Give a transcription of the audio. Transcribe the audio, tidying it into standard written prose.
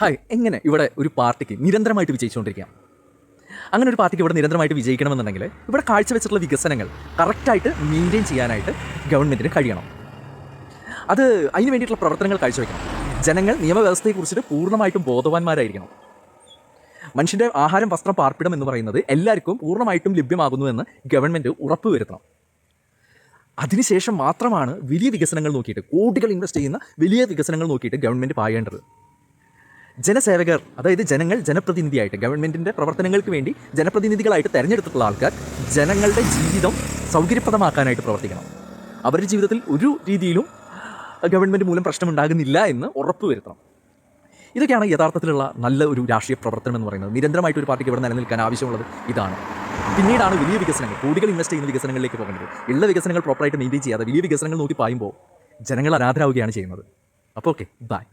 Hi, എങ്ങനെ ഇവിടെ ഒരു പാർട്ടിക്ക് നിരന്തരമായിട്ട് വിജയിച്ചുകൊണ്ടിരിക്കാം? അങ്ങനെ ഒരു പാർട്ടിക്ക് ഇവിടെ നിരന്തരമായിട്ട് വിജയിക്കണമെന്നുണ്ടെങ്കിൽ ഇവിടെ കാഴ്ചവെച്ചിട്ടുള്ള വികസനങ്ങൾ കറക്റ്റായിട്ട് മെയിൻറ്റെയിൻ ചെയ്യാനായിട്ട് ഗവൺമെൻറ്റിന് കഴിയണം. അത് അതിന് വേണ്ടിയിട്ടുള്ള പ്രവർത്തനങ്ങൾ കാഴ്ചവെക്കണം. ജനങ്ങൾ നിയമവ്യവസ്ഥയെക്കുറിച്ചിട്ട് പൂർണ്ണമായിട്ടും ബോധവാന്മാരായിരിക്കണം. മനുഷ്യൻ്റെ ആഹാരം, വസ്ത്രം, പാർപ്പിടം എന്ന് പറയുന്നത് എല്ലാവർക്കും പൂർണ്ണമായിട്ടും ലഭ്യമാകുന്നു എന്ന് ഗവൺമെൻറ് ഉറപ്പുവരുത്തണം. അതിനുശേഷം മാത്രമാണ് വലിയ വികസനങ്ങൾ നോക്കിയിട്ട്, കോടികൾ ഇൻവെസ്റ്റ് ചെയ്യുന്ന വലിയ വികസനങ്ങൾ നോക്കിയിട്ട് ഗവൺമെൻറ് പായേണ്ടത്. ജനസേവകർ, അതായത് ജനങ്ങൾ ജനപ്രതിനിധിയായിട്ട്, ഗവൺമെൻറ്റിൻ്റെ പ്രവർത്തനങ്ങൾക്ക് വേണ്ടി ജനപ്രതിനിധികളായിട്ട് തിരഞ്ഞെടുത്തിട്ടുള്ള ആൾക്കാർ ജനങ്ങളുടെ ജീവിതം സൗകര്യപ്രദമാക്കാനായിട്ട് പ്രവർത്തിക്കണം. അവരുടെ ജീവിതത്തിൽ ഒരു രീതിയിലും ഗവൺമെൻറ് മൂലം പ്രശ്നമുണ്ടാകുന്നില്ല എന്ന് ഉറപ്പുവരുത്തണം. ഇതൊക്കെയാണ് യഥാർത്ഥത്തിലുള്ള നല്ല ഒരു രാഷ്ട്രീയ പ്രവർത്തനം എന്ന് പറയുന്നത്. നിരന്തരമായിട്ട് ഒരു പാർട്ടിക്ക് ഇവിടെ നിലനിൽക്കാൻ ആവശ്യമുള്ളത് ഇതാണ്. പിന്നീടാണ് വലിയ വികസനങ്ങൾ, കോടികൾ ഇൻവെസ്റ്റ് ചെയ്യുന്ന വികസനങ്ങളിലേക്ക് പോകേണ്ടത്. ഉള്ള വികസനങ്ങൾ പ്രോപ്പറായിട്ട് മെയിൻറ്റെയിൻ ചെയ്യാതെ വലിയ വികസനങ്ങൾ നോക്കി പായുമ്പോൾ ജനങ്ങൾ അനാഥരാവുകയാണ് ചെയ്യുന്നത്. അപ്പോൾ ഓക്കെ, ബൈ.